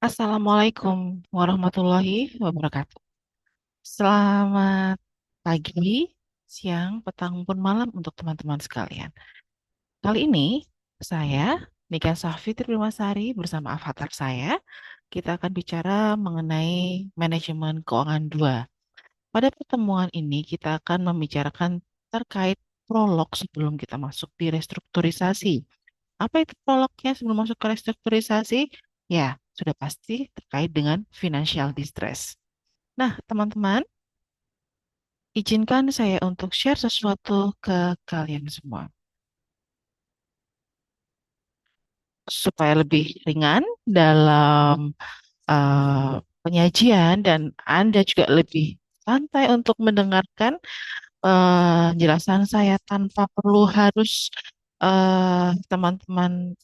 Assalamualaikum warahmatullahi wabarakatuh. Selamat pagi, siang, petang, maupun malam untuk teman-teman sekalian. Kali ini saya, Niken Safitri Primasari bersama avatar saya, kita akan bicara mengenai manajemen keuangan 2. Pada pertemuan ini kita akan membicarakan terkait prolog sebelum kita masuk di restrukturisasi. Apa itu prolognya sebelum masuk ke restrukturisasi? Ya, sudah pasti terkait dengan financial distress. Nah, teman-teman, izinkan saya untuk share sesuatu ke kalian semua. Supaya lebih ringan dalam penyajian dan Anda juga lebih santai untuk mendengarkan penjelasan saya tanpa perlu harus teman-teman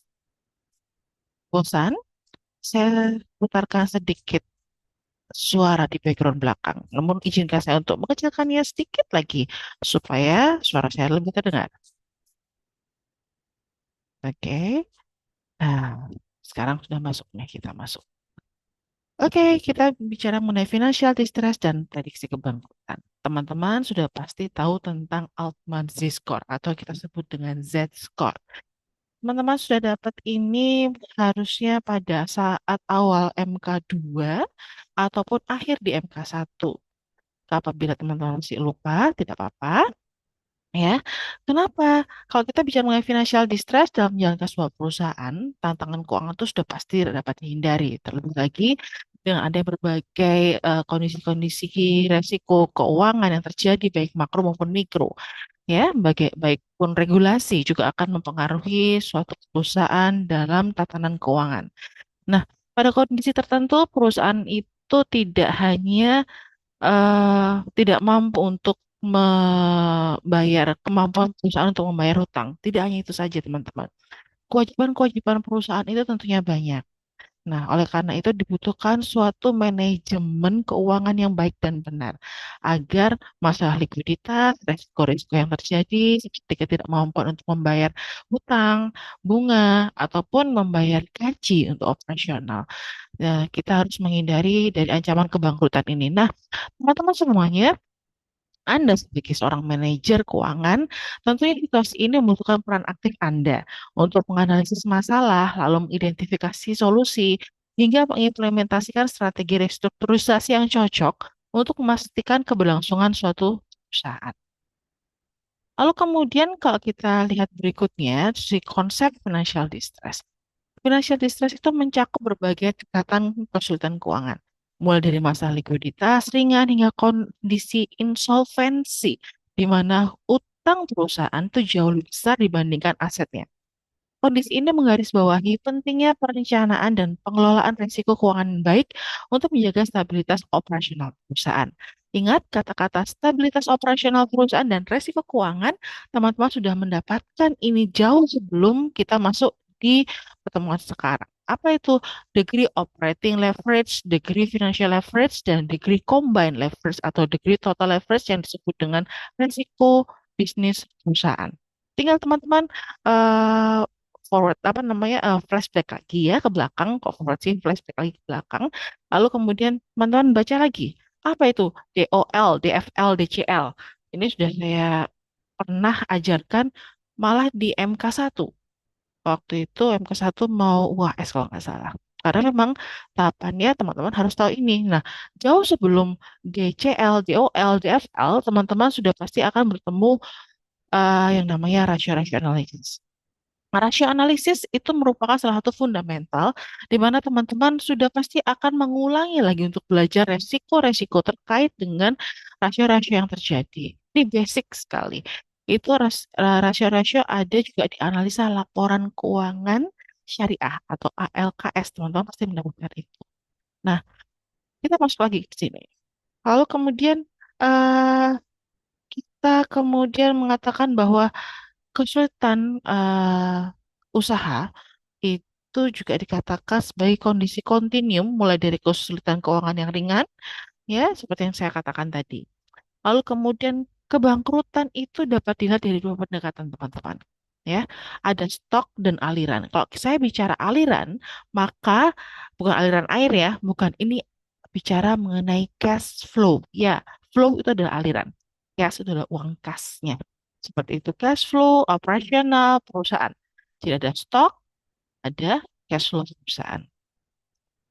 bosan, saya putarkan sedikit suara di background belakang. Namun izinkan saya untuk mengecilkannya sedikit lagi supaya suara saya lebih terdengar. Oke. Nah, sekarang sudah masuk nih, kita masuk. Oke, kita bicara mengenai financial distress dan prediksi kebangkrutan. Teman-teman sudah pasti tahu tentang Altman Z-score atau kita sebut dengan Z-score. Teman-teman sudah dapat ini harusnya pada saat awal MK2 ataupun akhir di MK1. Apabila teman-teman masih lupa, tidak apa-apa. Ya, kenapa? Kalau kita bicara mengenai financial distress dalam menjalankan sebuah perusahaan, tantangan keuangan itu sudah pasti dapat dihindari. Terlebih lagi dengan ada berbagai kondisi-kondisi resiko keuangan yang terjadi baik makro maupun mikro. Ya, baik pun regulasi juga akan mempengaruhi suatu perusahaan dalam tatanan keuangan. Nah, pada kondisi tertentu perusahaan itu tidak hanya tidak mampu untuk membayar kemampuan perusahaan untuk membayar hutang. Tidak hanya itu saja, teman-teman. Kewajiban-kewajiban perusahaan itu tentunya banyak. Nah, oleh karena itu dibutuhkan suatu manajemen keuangan yang baik dan benar agar masalah likuiditas, resiko-resiko yang terjadi seperti ketidakmampuan untuk membayar hutang, bunga, ataupun membayar gaji untuk operasional. Nah, kita harus menghindari dari ancaman kebangkrutan ini. Nah, teman-teman semuanya, anda sebagai seorang manajer keuangan, tentunya situasi ini membutuhkan peran aktif Anda untuk menganalisis masalah, lalu mengidentifikasi solusi, hingga mengimplementasikan strategi restrukturisasi yang cocok untuk memastikan keberlangsungan suatu perusahaan. Lalu kemudian kalau kita lihat berikutnya, si konsep financial distress. Financial distress itu mencakup berbagai tingkatan kesulitan keuangan, mulai dari masalah likuiditas ringan hingga kondisi insolvensi, di mana utang perusahaan itu jauh lebih besar dibandingkan asetnya. Kondisi ini menggarisbawahi pentingnya perencanaan dan pengelolaan risiko keuangan yang baik untuk menjaga stabilitas operasional perusahaan. Ingat kata-kata stabilitas operasional perusahaan dan risiko keuangan, teman-teman sudah mendapatkan ini jauh sebelum kita masuk di pertemuan sekarang. Apa itu degree operating leverage, degree financial leverage, dan degree combined leverage atau degree total leverage yang disebut dengan risiko bisnis perusahaan. Tinggal teman-teman eh, forward apa namanya flashback lagi ya ke belakang, kok forward sih flashback lagi ke belakang. Lalu kemudian teman-teman baca lagi apa itu DOL, DFL, DCL. Ini sudah saya pernah ajarkan malah di MK1. Waktu itu MK1 mau UAS kalau nggak salah. Karena memang tahapannya teman-teman harus tahu ini. Nah, jauh sebelum DCL, DOL, DFL, teman-teman sudah pasti akan bertemu yang namanya rasio-rasio analysis. Rasio analisis itu merupakan salah satu fundamental di mana teman-teman sudah pasti akan mengulangi lagi untuk belajar resiko-resiko terkait dengan rasio-rasio yang terjadi. Ini basic sekali. Itu rasio-rasio ada juga di analisa laporan keuangan syariah atau ALKS. Teman-teman pasti mendapatkan itu. Nah, kita masuk lagi ke sini. Lalu kemudian eh kita kemudian mengatakan bahwa kesulitan usaha itu juga dikatakan sebagai kondisi kontinum mulai dari kesulitan keuangan yang ringan, ya, seperti yang saya katakan tadi. Lalu kemudian kebangkrutan itu dapat dilihat dari dua pendekatan, teman-teman. Ya, ada stok dan aliran. Kalau saya bicara aliran, maka bukan aliran air ya, bukan ini bicara mengenai cash flow. Ya, flow itu adalah aliran. Cash itu adalah uang kasnya. Seperti itu cash flow operasional perusahaan. Tidak ada stok, ada cash flow perusahaan.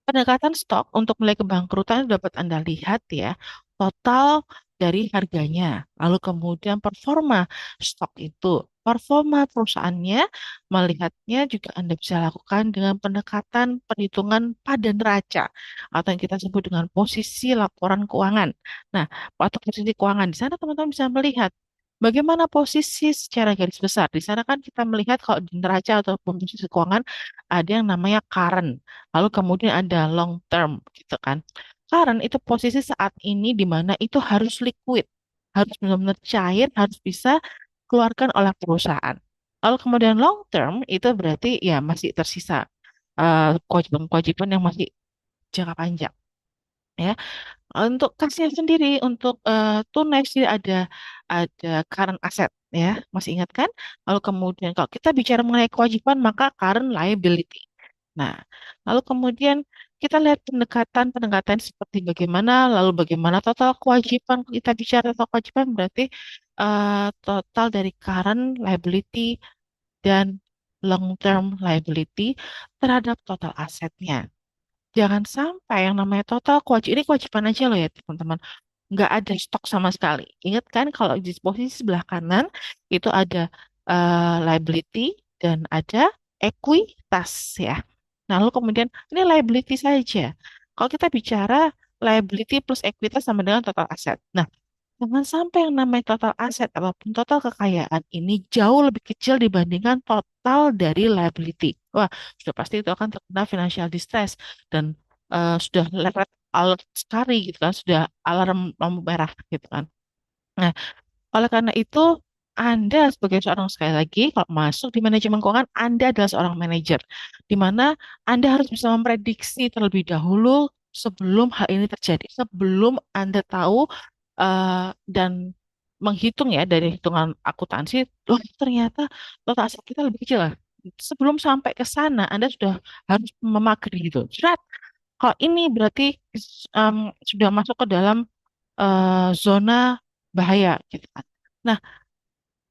Pendekatan stok untuk mulai kebangkrutan dapat Anda lihat ya, total dari harganya, lalu kemudian performa stok itu, performa perusahaannya, melihatnya juga Anda bisa lakukan dengan pendekatan perhitungan pada neraca atau yang kita sebut dengan posisi laporan keuangan. Nah, atau posisi keuangan di sana teman-teman bisa melihat bagaimana posisi secara garis besar. Di sana kan kita melihat kalau di neraca atau posisi keuangan ada yang namanya current. Lalu kemudian ada long term gitu kan. Current itu posisi saat ini di mana itu harus liquid, harus benar-benar cair, harus bisa keluarkan oleh perusahaan. Lalu kemudian long term itu berarti ya masih tersisa kewajiban-kewajiban yang masih jangka panjang. Ya, untuk kasnya sendiri untuk tunai sih ada current asset ya, masih ingat kan? Lalu kemudian kalau kita bicara mengenai kewajiban maka current liability. Nah, lalu kemudian kita lihat pendekatan-pendekatan seperti bagaimana, lalu bagaimana total kewajiban. Kita bicara total kewajiban berarti total dari current liability dan long term liability terhadap total asetnya. Jangan sampai yang namanya total kewajiban, ini kewajiban aja loh ya teman-teman. Nggak ada stok sama sekali. Ingat kan kalau di posisi sebelah kanan itu ada liability dan ada ekuitas ya. Nah, lalu kemudian ini liability saja. Kalau kita bicara liability plus ekuitas sama dengan total aset. Nah, jangan sampai yang namanya total aset ataupun total kekayaan ini jauh lebih kecil dibandingkan total dari liability. Wah, sudah pasti itu akan terkena financial distress dan sudah red alert sekali gitu kan, sudah alarm lampu merah gitu kan. Nah, oleh karena itu, Anda sebagai seorang sekali lagi, kalau masuk di manajemen keuangan, Anda adalah seorang manajer, di mana Anda harus bisa memprediksi terlebih dahulu sebelum hal ini terjadi, sebelum Anda tahu dan menghitung ya dari hitungan akuntansi, loh ternyata total aset kita lebih kecil lah. Sebelum sampai ke sana, Anda sudah harus memakai gitu. Surat, kalau ini berarti em, sudah masuk ke dalam zona bahaya gitu kan. Nah,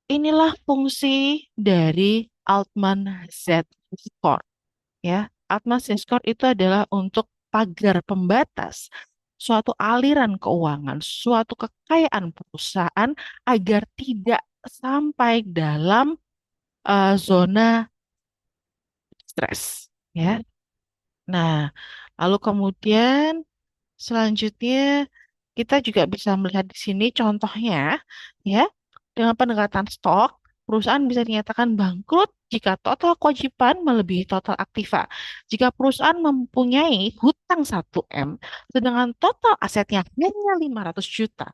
inilah fungsi dari Altman Z-score ya. Altman Z-score itu adalah untuk pagar pembatas suatu aliran keuangan, suatu kekayaan perusahaan agar tidak sampai dalam zona stres ya. Nah, lalu kemudian selanjutnya, kita juga bisa melihat di sini contohnya, ya, dengan pendekatan stok, perusahaan bisa dinyatakan bangkrut jika total kewajiban melebihi total aktiva. Jika perusahaan mempunyai hutang 1 M, sedangkan total asetnya hanya 500 juta,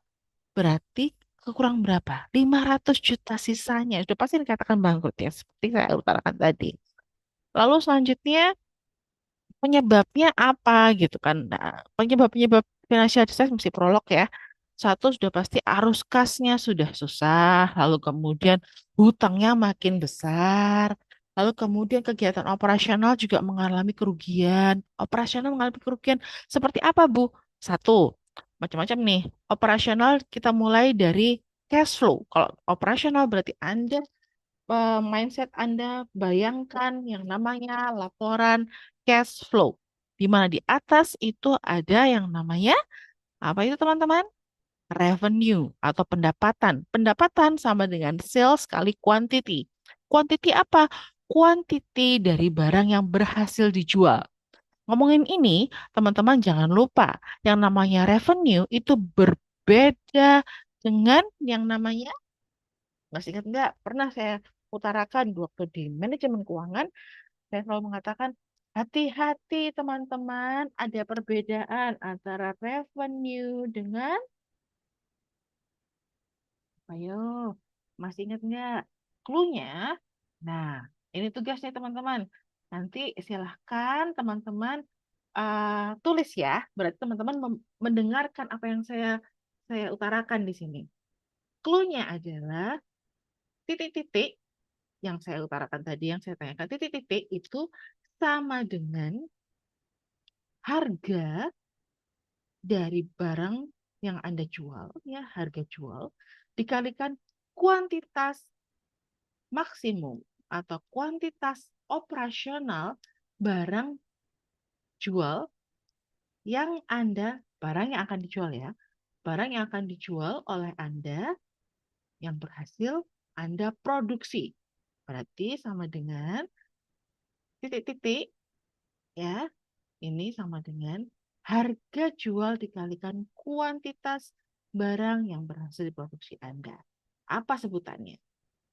berarti kekurang berapa? 500 juta sisanya. Sudah pasti dikatakan bangkrut ya, seperti saya utarakan tadi. Lalu selanjutnya, penyebabnya apa gitu kan. Nah, penyebab-penyebab financial distress mesti prolog ya. Satu sudah pasti arus kasnya sudah susah, lalu kemudian hutangnya makin besar, lalu kemudian kegiatan operasional juga mengalami kerugian. Operasional mengalami kerugian seperti apa, Bu? Satu, macam-macam nih. Operasional kita mulai dari cash flow. Kalau operasional berarti Anda mindset Anda bayangkan yang namanya laporan cash flow. Di mana di atas itu ada yang namanya apa itu teman-teman? Revenue atau pendapatan. Pendapatan sama dengan sales kali quantity. Quantity apa? Quantity dari barang yang berhasil dijual. Ngomongin ini, teman-teman jangan lupa yang namanya revenue itu berbeda dengan yang namanya masih ingat nggak? Pernah saya utarakan waktu di manajemen keuangan, saya selalu mengatakan, hati-hati teman-teman, ada perbedaan antara revenue dengan, ayo, masih ingat nggak? Clue-nya, nah, ini tugasnya teman-teman. Nanti silahkan teman-teman tulis ya, berarti teman-teman mendengarkan apa yang saya utarakan di sini. Clue-nya adalah titik-titik yang saya utarakan tadi, yang saya tanyakan, titik-titik itu sama dengan harga dari barang yang Anda jual, ya, harga jual, dikalikan kuantitas maksimum atau kuantitas operasional barang jual yang barang yang akan dijual ya, barang yang akan dijual oleh Anda yang berhasil Anda produksi. Berarti sama dengan titik-titik ya, ini sama dengan harga jual dikalikan kuantitas barang yang berhasil diproduksi Anda. Apa sebutannya?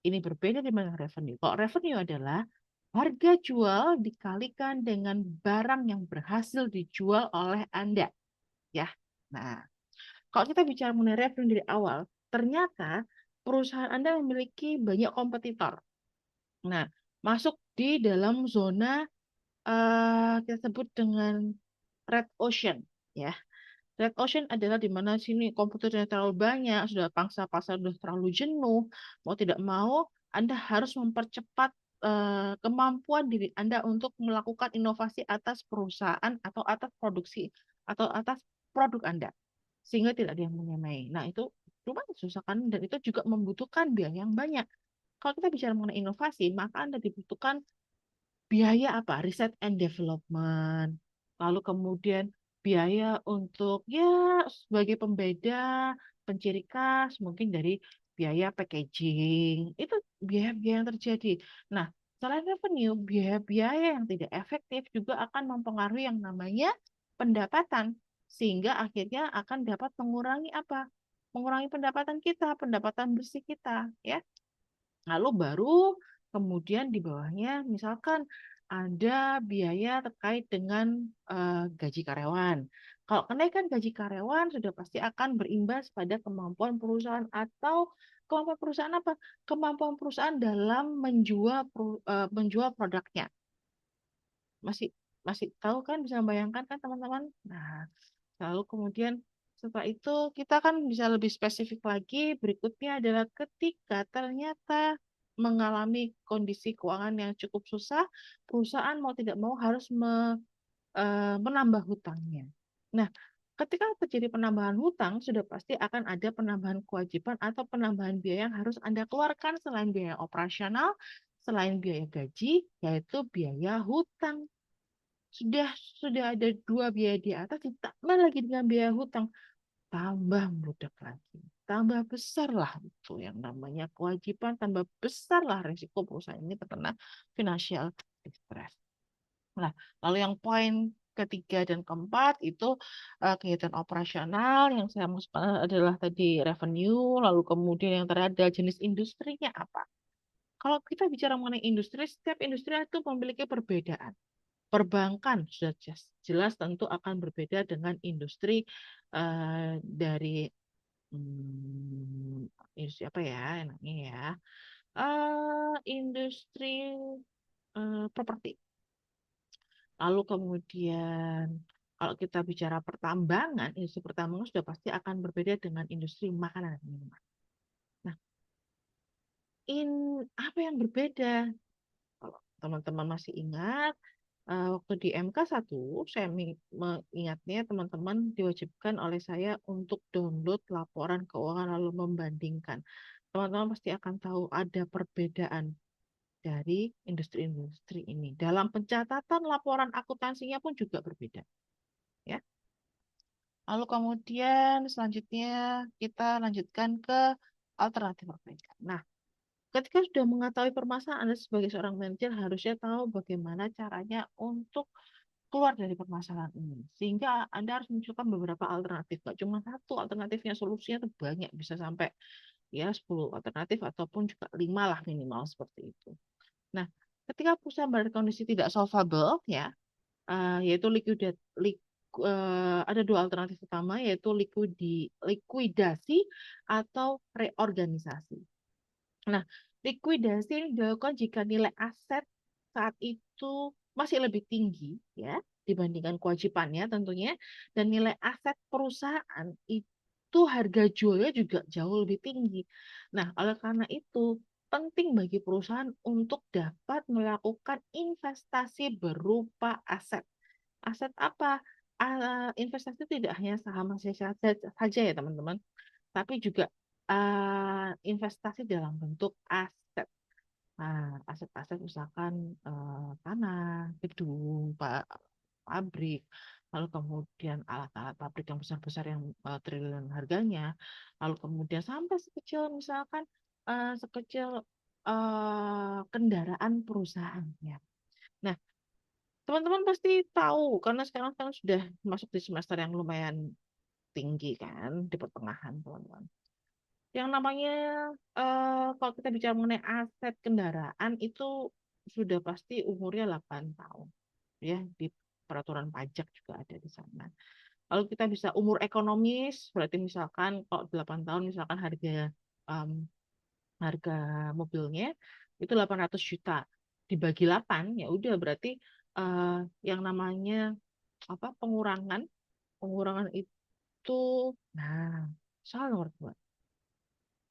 Ini berbeda dengan revenue. Kalau revenue adalah harga jual dikalikan dengan barang yang berhasil dijual oleh Anda. Ya. Nah, kalau kita bicara mengenai revenue dari awal, ternyata perusahaan Anda memiliki banyak kompetitor. Nah, masuk di dalam zona kita sebut dengan red ocean, ya. Red ocean adalah di mana sini komputernya terlalu banyak, sudah pangsa pasar sudah terlalu jenuh, mau tidak mau Anda harus mempercepat kemampuan diri Anda untuk melakukan inovasi atas perusahaan atau atas produksi atau atas produk Anda sehingga tidak ada yang menyamai. Nah, itu cuma susah kan dan itu juga membutuhkan biaya yang banyak. Kalau kita bicara mengenai inovasi, maka Anda dibutuhkan biaya apa? Riset and development. Lalu kemudian biaya untuk ya sebagai pembeda, penciri khas, mungkin dari biaya packaging. Itu biaya-biaya yang terjadi. Nah, selain revenue, biaya-biaya yang tidak efektif juga akan mempengaruhi yang namanya pendapatan. Sehingga akhirnya akan dapat mengurangi apa? Mengurangi pendapatan kita, pendapatan bersih kita, ya. Lalu baru kemudian di bawahnya misalkan ada biaya terkait dengan gaji karyawan. Kalau kenaikan gaji karyawan sudah pasti akan berimbas pada kemampuan perusahaan atau kemampuan perusahaan apa? Kemampuan perusahaan dalam menjual produknya. Masih masih tahu kan bisa membayangkan kan teman-teman? Nah, lalu kemudian setelah itu kita kan bisa lebih spesifik lagi. Berikutnya adalah ketika ternyata mengalami kondisi keuangan yang cukup susah, perusahaan mau tidak mau harus menambah hutangnya. Nah, ketika terjadi penambahan hutang, sudah pasti akan ada penambahan kewajiban atau penambahan biaya yang harus Anda keluarkan selain biaya operasional, selain biaya gaji, yaitu biaya hutang. Sudah ada dua biaya di atas, ditambah lagi dengan biaya hutang, tambah meledak lagi. Tambah besar lah itu yang namanya kewajiban, tambah besar lah risiko perusahaan ini terkena financial distress. Nah, lalu yang poin ketiga dan keempat itu kegiatan operasional yang saya maksudkan adalah tadi revenue, lalu kemudian yang terakhir jenis industrinya apa. Kalau kita bicara mengenai industri, setiap industri itu memiliki perbedaan. Perbankan sudah jelas tentu akan berbeda dengan industri dari industri apa ya enaknya ya industri properti. Lalu kemudian kalau kita bicara pertambangan, industri pertambangan sudah pasti akan berbeda dengan industri makanan dan minuman. Nah, in apa yang berbeda? Kalau teman-teman masih ingat, waktu di MK1, saya mengingatnya teman-teman diwajibkan oleh saya untuk download laporan keuangan lalu membandingkan. Teman-teman pasti akan tahu ada perbedaan dari industri-industri ini. Dalam pencatatan laporan akuntansinya pun juga berbeda. Ya. Lalu kemudian selanjutnya kita lanjutkan ke alternatif perbaikan. Nah, ketika sudah mengetahui permasalahan, Anda sebagai seorang manajer harusnya tahu bagaimana caranya untuk keluar dari permasalahan ini. Sehingga Anda harus menunjukkan beberapa alternatif. Gak cuma satu alternatifnya, solusinya itu banyak. Bisa sampai ya 10 alternatif ataupun juga 5 lah minimal seperti itu. Nah, ketika perusahaan berada kondisi tidak solvable, ya, yaitu ada dua alternatif utama, yaitu likuidasi atau reorganisasi. Nah, likuidasi ini dilakukan jika nilai aset saat itu masih lebih tinggi ya dibandingkan kewajibannya tentunya dan nilai aset perusahaan itu harga jualnya juga jauh lebih tinggi. Nah, oleh karena itu penting bagi perusahaan untuk dapat melakukan investasi berupa aset. Aset apa? Investasi tidak hanya saham saja ya teman-teman, tapi juga investasi dalam bentuk aset. Nah, aset-aset misalkan tanah, gedung, pabrik, lalu kemudian alat-alat pabrik yang besar-besar yang triliunan harganya, lalu kemudian sampai sekecil misalkan sekecil kendaraan perusahaannya. Nah, teman-teman pasti tahu karena sekarang kan sudah masuk di semester yang lumayan tinggi kan, di pertengahan teman-teman. Yang namanya kalau kita bicara mengenai aset kendaraan itu sudah pasti umurnya 8 tahun. Ya, di peraturan pajak juga ada di sana. Lalu kita bisa umur ekonomis, berarti misalkan kalau 8 tahun misalkan em, harga mobilnya itu 800 juta dibagi 8 ya udah berarti eh, yang namanya apa pengurangan itu nah soal nomor dua.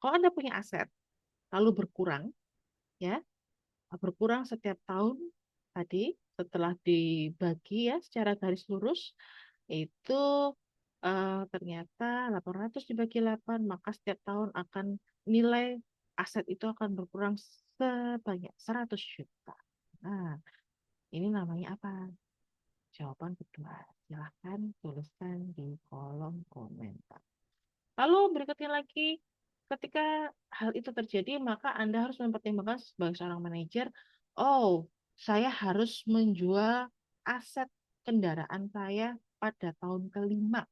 Kalau Anda punya aset lalu berkurang ya berkurang setiap tahun tadi setelah dibagi ya secara garis lurus itu ternyata 800 dibagi 8 maka setiap tahun akan nilai aset itu akan berkurang sebanyak 100 juta. Nah, ini namanya apa? Jawaban kedua. Silahkan tuliskan di kolom komentar. Lalu berikutnya lagi, ketika hal itu terjadi, maka Anda harus mempertimbangkan sebagai seorang manajer, oh, saya harus menjual aset kendaraan saya pada tahun kelima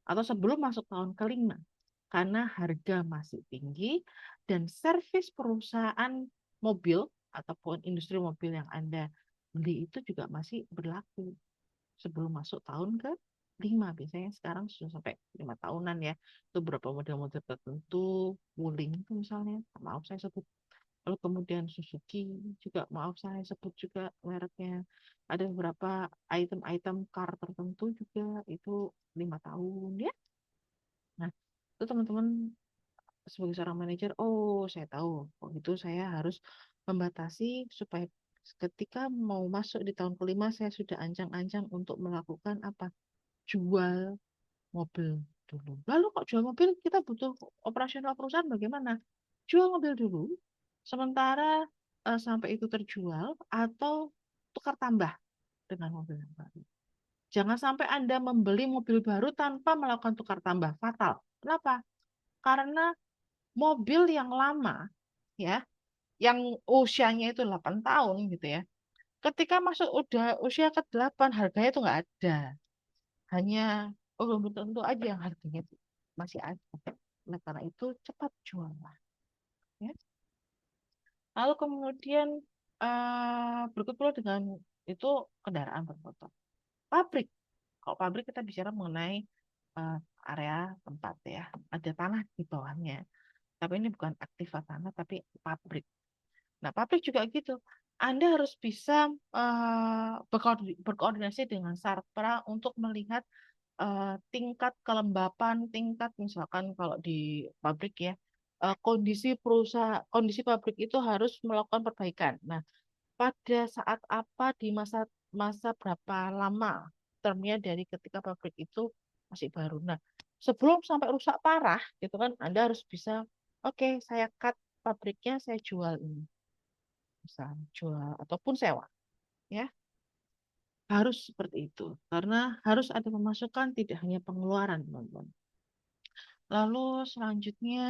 atau sebelum masuk tahun kelima, karena harga masih tinggi dan servis perusahaan mobil ataupun industri mobil yang Anda beli itu juga masih berlaku sebelum masuk tahun ke lima biasanya sekarang sudah sampai 5 tahunan ya itu beberapa model-model tertentu Wuling itu misalnya maaf saya sebut lalu kemudian Suzuki juga maaf saya sebut juga mereknya ada beberapa item-item car tertentu juga itu 5 tahun ya nah itu teman-teman sebagai seorang manajer oh saya tahu oh itu saya harus membatasi supaya ketika mau masuk di tahun kelima saya sudah ancang-ancang untuk melakukan apa jual mobil dulu. Lalu kok jual mobil kita butuh operasional perusahaan bagaimana? Jual mobil dulu, sementara sampai itu terjual atau tukar tambah dengan mobil yang baru. Jangan sampai Anda membeli mobil baru tanpa melakukan tukar tambah. Fatal. Kenapa? Karena mobil yang lama, ya, yang usianya itu 8 tahun gitu ya. Ketika masuk udah usia ke-8, harganya itu nggak ada. Hanya belum tentu aja yang harganya itu masih ada. Nah, karena itu cepat jual lah. Ya. Lalu kemudian berikut pula dengan itu kendaraan bermotor. Pabrik. Kalau pabrik kita bicara mengenai eh, area tempat ya. Ada tanah di bawahnya. Tapi ini bukan aktiva tanah, tapi pabrik. Nah, pabrik juga gitu. Anda harus bisa berkoordinasi dengan Sarpra untuk melihat tingkat kelembapan, tingkat misalkan kalau di pabrik ya, kondisi pabrik itu harus melakukan perbaikan. Nah, pada saat apa di masa masa berapa lama termnya dari ketika pabrik itu masih baru. Nah, sebelum sampai rusak parah, gitu kan, Anda harus bisa, oke, saya cut pabriknya, saya jual ini, bisa jual ataupun sewa, ya. Harus seperti itu, karena harus ada pemasukan, tidak hanya pengeluaran, teman-teman. Lalu selanjutnya,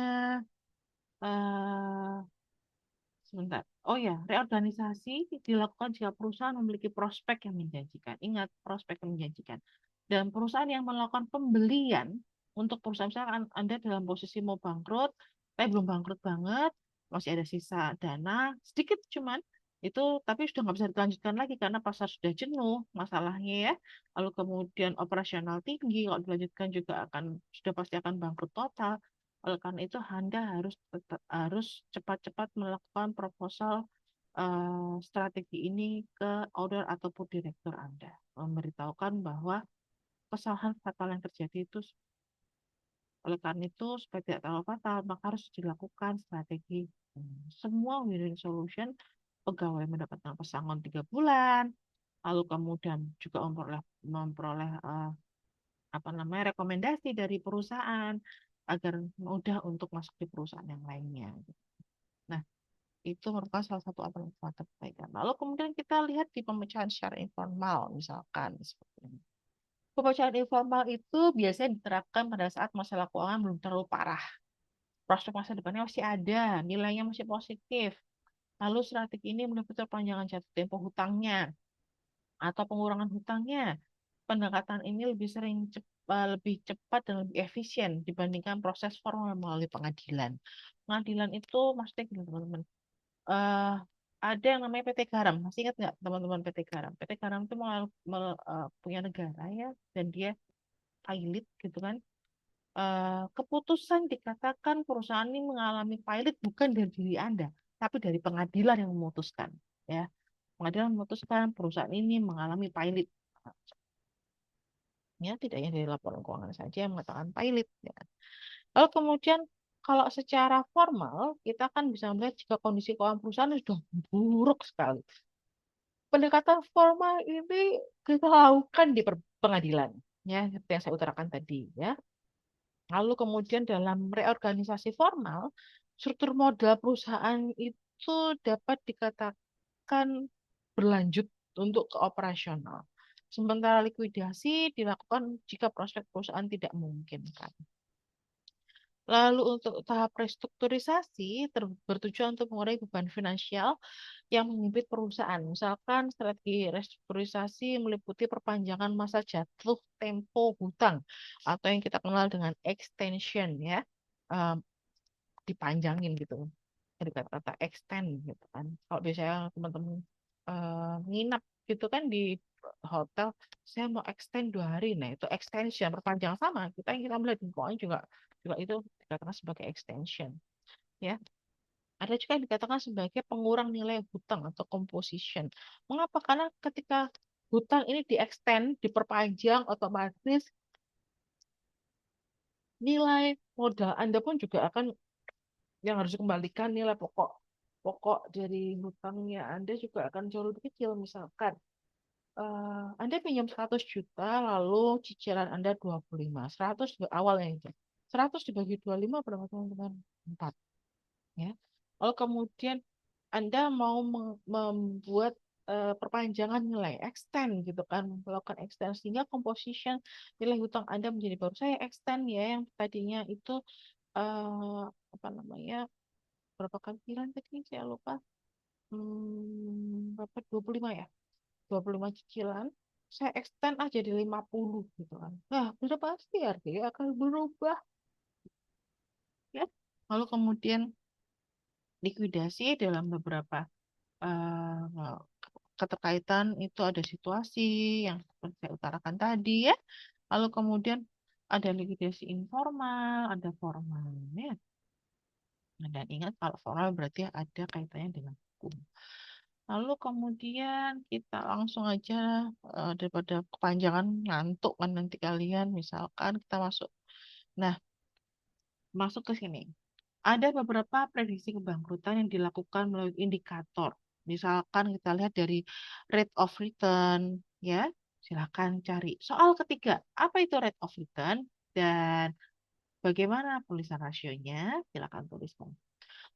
eh, sebentar. Oh ya, reorganisasi dilakukan jika perusahaan memiliki prospek yang menjanjikan. Ingat, prospek yang menjanjikan. Dan perusahaan yang melakukan pembelian untuk perusahaan misalkan Anda dalam posisi mau bangkrut, tapi belum bangkrut banget, masih ada sisa dana sedikit cuman itu tapi sudah nggak bisa dilanjutkan lagi karena pasar sudah jenuh masalahnya ya. Lalu kemudian operasional tinggi, kalau dilanjutkan juga akan sudah pasti akan bangkrut total. Oleh karena itu, Anda harus cepat-cepat melakukan proposal strategi ini ke owner ataupun direktur Anda. Memberitahukan bahwa kesalahan fatal yang terjadi itu Oleh karena itu, supaya tidak terlalu fatal, maka harus dilakukan strategi semua win-win solution. Pegawai mendapatkan pesangon 3 bulan, lalu kemudian juga memperoleh apa namanya rekomendasi dari perusahaan agar mudah untuk masuk di perusahaan yang lainnya. Nah, itu merupakan salah satu alternatif perbaikan. Lalu kemudian kita lihat di pemecahan secara informal, misalkan seperti ini. Pemecahan informal itu biasanya diterapkan pada saat masalah keuangan belum terlalu parah. Prospek masa depannya masih ada, nilainya masih positif. Lalu strategi ini meliputi perpanjangan jatuh tempo hutangnya atau pengurangan hutangnya. Pendekatan ini lebih cepat dan lebih efisien dibandingkan proses formal melalui pengadilan. Pengadilan itu maksudnya gini teman-teman. eh ada yang namanya PT Garam. Masih ingat nggak teman-teman PT Garam? PT Garam itu punya negara ya, dan dia pilot gitu kan. Keputusan dikatakan perusahaan ini mengalami pilot bukan dari diri Anda, tapi dari pengadilan yang memutuskan. Ya, pengadilan memutuskan perusahaan ini mengalami pilot. Ya, tidak hanya dari laporan keuangan saja yang mengatakan pilot. Ya. Lalu kemudian kalau secara formal kita kan bisa melihat jika kondisi keuangan perusahaan sudah buruk sekali. Pendekatan formal ini kita lakukan di pengadilan, ya, seperti yang saya utarakan tadi, ya. Lalu kemudian dalam reorganisasi formal, struktur modal perusahaan itu dapat dikatakan berlanjut untuk ke operasional. Sementara likuidasi dilakukan jika prospek perusahaan tidak memungkinkan. Lalu untuk tahap restrukturisasi bertujuan untuk mengurangi beban finansial yang mengimpit perusahaan. Misalkan strategi restrukturisasi meliputi perpanjangan masa jatuh tempo hutang atau yang kita kenal dengan extension ya. Em, Dipanjangin gitu. Dari kata-kata extend gitu kan. Kalau biasanya teman-teman nginap gitu kan di hotel, saya mau extend 2 hari. Nah, itu extension, perpanjang sama. Kita melihat di keuangan juga juga itu dikatakan sebagai extension ya. Ada juga yang dikatakan sebagai pengurang nilai hutang atau composition. Mengapa? Karena ketika hutang ini di-extend, diperpanjang, otomatis nilai modal Anda pun juga akan yang harus dikembalikan nilai pokok pokok dari hutangnya Anda juga akan jauh lebih kecil. Misalkan Anda pinjam 100 juta lalu cicilan Anda 25. 100 awalnya itu. 100 dibagi 25 berapa teman-teman? 4 ya. Lalu kemudian Anda mau membuat perpanjangan nilai extend gitu kan, melakukan extend sehingga composition nilai hutang Anda menjadi baru saya extend ya yang tadinya itu apa namanya berapa kali cicilan tadi saya lupa berapa 25 ya 25 cicilan saya extend jadi 50 gitu kan. Nah, sudah pasti harganya akan berubah ya. Lalu kemudian likuidasi dalam beberapa eh, keterkaitan itu ada situasi yang seperti saya utarakan tadi ya. Lalu kemudian ada likuidasi informal, ada formal ya. Nah, dan ingat kalau formal berarti ada kaitannya dengan hukum. Lalu kemudian kita langsung aja daripada kepanjangan ngantuk kan nanti kalian misalkan kita masuk. Nah, masuk ke sini. Ada beberapa prediksi kebangkrutan yang dilakukan melalui indikator. Misalkan kita lihat dari rate of return, ya. Silakan cari. Soal ketiga, apa itu rate of return dan bagaimana tulisan rasionya? Silakan tuliskan.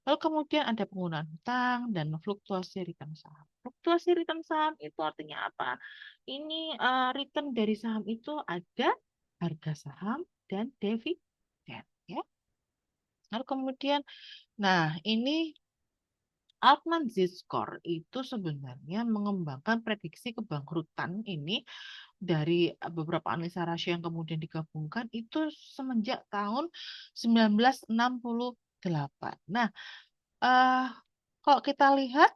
Lalu kemudian ada penggunaan hutang dan fluktuasi return saham. Fluktuasi return saham itu artinya apa? Ini return dari saham itu ada harga saham dan dividen, ya. Lalu kemudian, nah ini Altman Z-score itu sebenarnya mengembangkan prediksi kebangkrutan ini dari beberapa analisa rasio yang kemudian digabungkan itu semenjak tahun 1968. Nah, eh, kalau kita lihat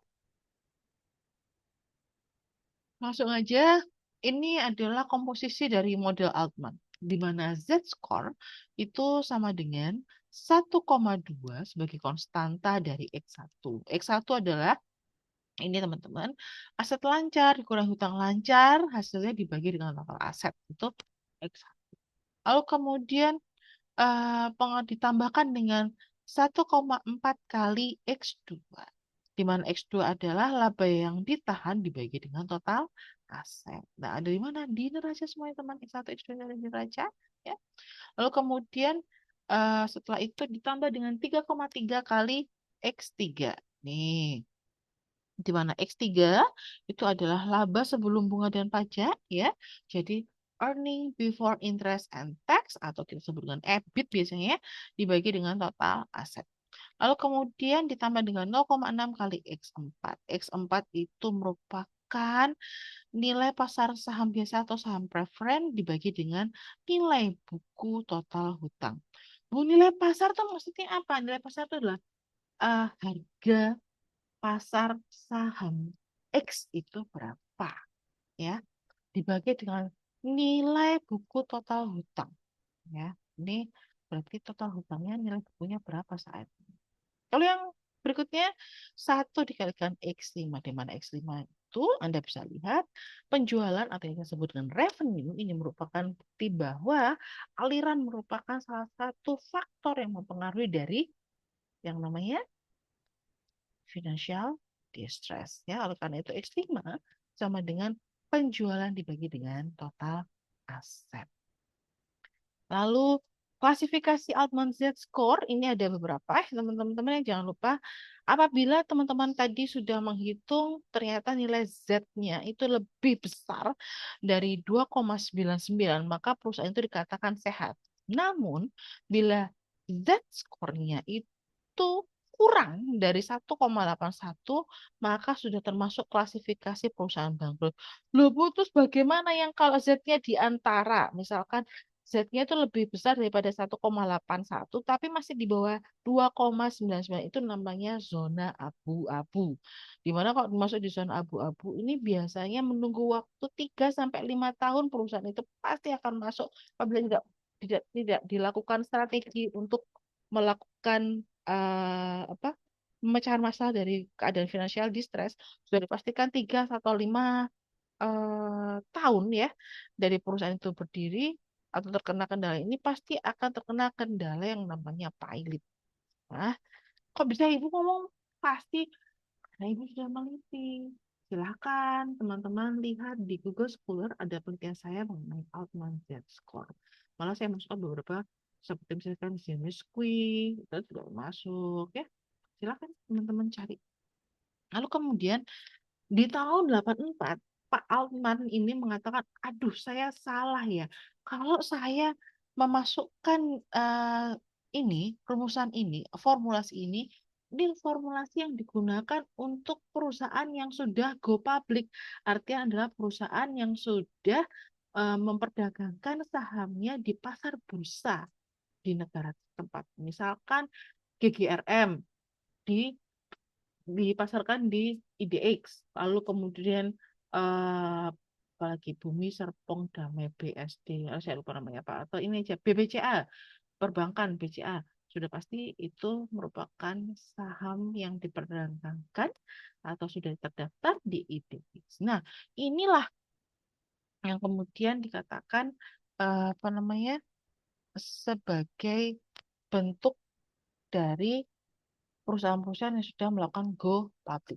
langsung aja ini adalah komposisi dari model Altman di mana Z-score itu sama dengan 1,2 sebagai konstanta dari X1. X1 adalah ini teman-teman, aset lancar dikurang hutang lancar, hasilnya dibagi dengan total aset. Itu X. Lalu kemudian ditambahkan dengan 1,4 kali X2. Di mana X2 adalah laba yang ditahan dibagi dengan total aset. Nah, ada di mana? Di neraca semuanya teman. X1, X2 ada di neraca. Ya. Lalu kemudian setelah itu ditambah dengan 3,3 kali X3. Nih, di mana X3 itu adalah laba sebelum bunga dan pajak ya. Jadi earning before interest and tax atau kita sebut dengan EBIT biasanya ya, dibagi dengan total aset. Lalu kemudian ditambah dengan 0,6 kali X4. X4 itu merupakan nilai pasar saham biasa atau saham preferen dibagi dengan nilai buku total hutang. Bu, nilai pasar itu maksudnya apa? Nilai pasar itu adalah harga pasar saham X itu berapa ya, dibagi dengan nilai buku total hutang ya. Ini berarti total hutangnya nilai bukunya berapa saat ini. Kalau yang berikutnya 1 dikalikan X5, di mana X5 itu Anda bisa lihat penjualan atau yang disebut dengan revenue ini merupakan bukti bahwa aliran merupakan salah satu faktor yang mempengaruhi dari yang namanya financial distress ya. Oleh karena itu X5 sama dengan penjualan dibagi dengan total aset. Lalu klasifikasi Altman Z-score ini ada beberapa. Teman-teman yang jangan lupa apabila teman-teman tadi sudah menghitung ternyata nilai Z-nya itu lebih besar dari 2,99 maka perusahaan itu dikatakan sehat. Namun bila Z-score-nya itu kurang dari 1,81 maka sudah termasuk klasifikasi perusahaan bangkrut. Loh, Bu, terus bagaimana yang kalau Z-nya di antara misalkan Z-nya itu lebih besar daripada 1,81 tapi masih di bawah 2,99 itu namanya zona abu-abu. Dimana kalau masuk di zona abu-abu ini biasanya menunggu waktu 3 sampai 5 tahun perusahaan itu pasti akan masuk apabila tidak dilakukan strategi untuk melakukan pemecahan masalah dari keadaan financial distress sudah dipastikan 3 atau 5 tahun ya dari perusahaan itu berdiri atau terkena kendala ini pasti akan terkena kendala yang namanya pilot. Nah, kok bisa Ibu ngomong pasti? Karena Ibu sudah meneliti. Silahkan teman-teman lihat di Google Scholar ada penelitian saya mengenai Altman Z-score. Malah saya masukkan beberapa seperti misalkan James Quick, itu juga masuk ya. Silahkan teman-teman cari. Lalu kemudian di tahun 84, Pak Altman ini mengatakan, aduh saya salah ya. Kalau saya memasukkan rumusan ini, formulasi ini formulasi yang digunakan untuk perusahaan yang sudah go public. Artinya adalah perusahaan yang sudah memperdagangkan sahamnya di pasar bursa di negara tempat. Misalkan GGRM di dipasarkan di IDX, lalu kemudian apalagi Bumi Serpong Damai BSD, saya lupa namanya apa, atau ini aja BBCA, perbankan BCA, sudah pasti itu merupakan saham yang diperdagangkan atau sudah terdaftar di IDX. Nah, inilah yang kemudian dikatakan apa namanya sebagai bentuk dari perusahaan-perusahaan yang sudah melakukan go public.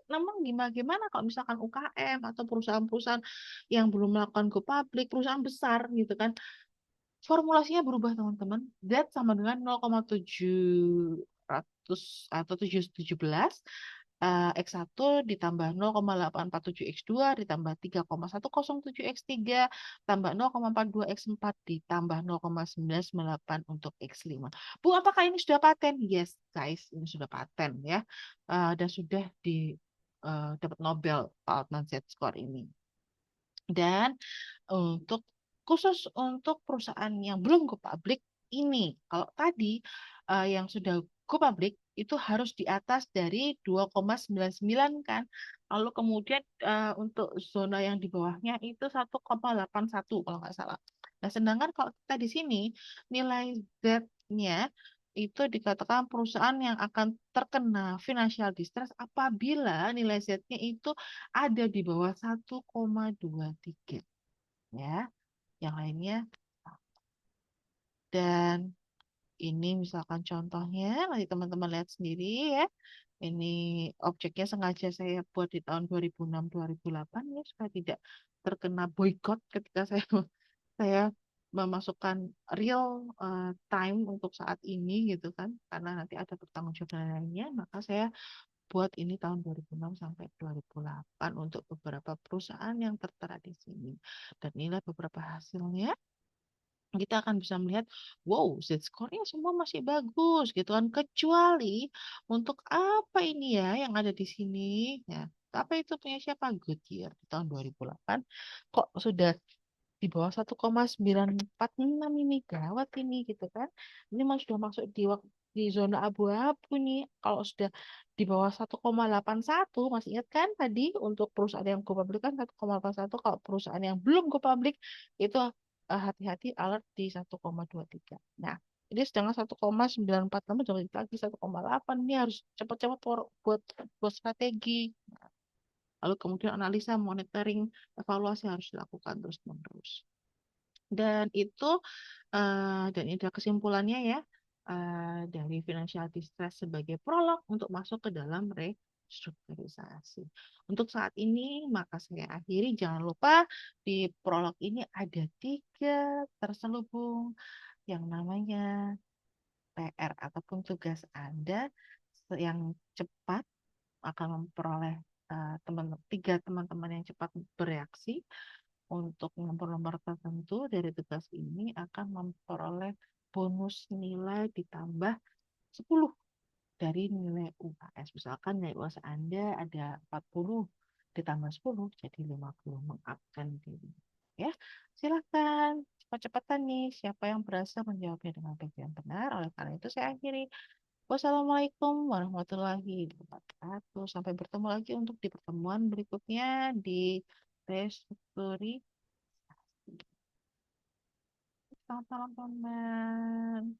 Namun gimana kalau misalkan UKM atau perusahaan-perusahaan yang belum melakukan go public, perusahaan besar gitu kan, formulasinya berubah teman-teman. Z sama dengan 0,700 atau 717 X1 ditambah 0,847 X2 ditambah 3,107 X3 tambah 0,42 X4 ditambah 0,998 untuk X5. Bu, apakah ini sudah paten? Yes, guys, ini sudah paten ya. Dan sudah dapat Nobel Pak Altman Z-score ini. Dan untuk khusus untuk perusahaan yang belum go public ini, kalau tadi yang sudah go public itu harus di atas dari 2,99 kan. Lalu kemudian untuk zona yang di bawahnya itu 1,81 kalau nggak salah. Nah, sedangkan kalau kita di sini nilai Z-nya itu dikatakan perusahaan yang akan terkena financial distress apabila nilai Z-nya itu ada di bawah 1,23 ya. Yang lainnya Dan ini misalkan contohnya, nanti teman-teman lihat sendiri ya. Ini objeknya sengaja saya buat di tahun 2006 2008 ya supaya tidak terkena boykot ketika saya saya memasukkan real time untuk saat ini gitu kan. Karena nanti ada pertanggungjawaban lainnya, maka saya buat ini tahun 2006 sampai 2008 untuk beberapa perusahaan yang tertera di sini. Dan inilah beberapa hasilnya. Kita akan bisa melihat, wow, Z-score-nya semua masih bagus gitu kan. Kecuali untuk apa ini ya yang ada di sini? Ya, apa itu punya siapa? Goodyear di tahun 2008 kok sudah di bawah 1,946 ini, gawat ini gitu kan. Ini masih sudah masuk di zona abu-abu nih. Kalau sudah di bawah 1,81, masih ingat kan tadi untuk perusahaan yang go public kan 1,81, kalau perusahaan yang belum go public itu hati-hati alert di 1,23. Nah, ini sedangkan 1,946 udah balik lagi 1,8. Ini harus cepat-cepat buat buat strategi. Lalu kemudian analisa, monitoring, evaluasi harus dilakukan terus-menerus. Dan itu dan itu kesimpulannya ya dari financial distress sebagai prolog untuk masuk ke dalam restrukturisasi. Untuk saat ini maka saya akhiri. Jangan lupa di prolog ini ada tiga terselubung yang namanya PR ataupun tugas Anda yang cepat akan memperoleh tiga teman-teman yang cepat bereaksi untuk nomor-nomor tertentu dari tugas ini akan memperoleh bonus nilai ditambah 10 dari nilai UAS. Misalkan nilai UAS Anda ada 40 ditambah 10 jadi 50, mengaktifkan diri. Ya, silakan cepat-cepatan nih siapa yang berhasil menjawabnya dengan baik dan benar. Oleh karena itu saya akhiri. Wassalamualaikum warahmatullahi wabarakatuh. Sampai bertemu lagi untuk di pertemuan berikutnya di restrukturisasi. Selamat malam, teman.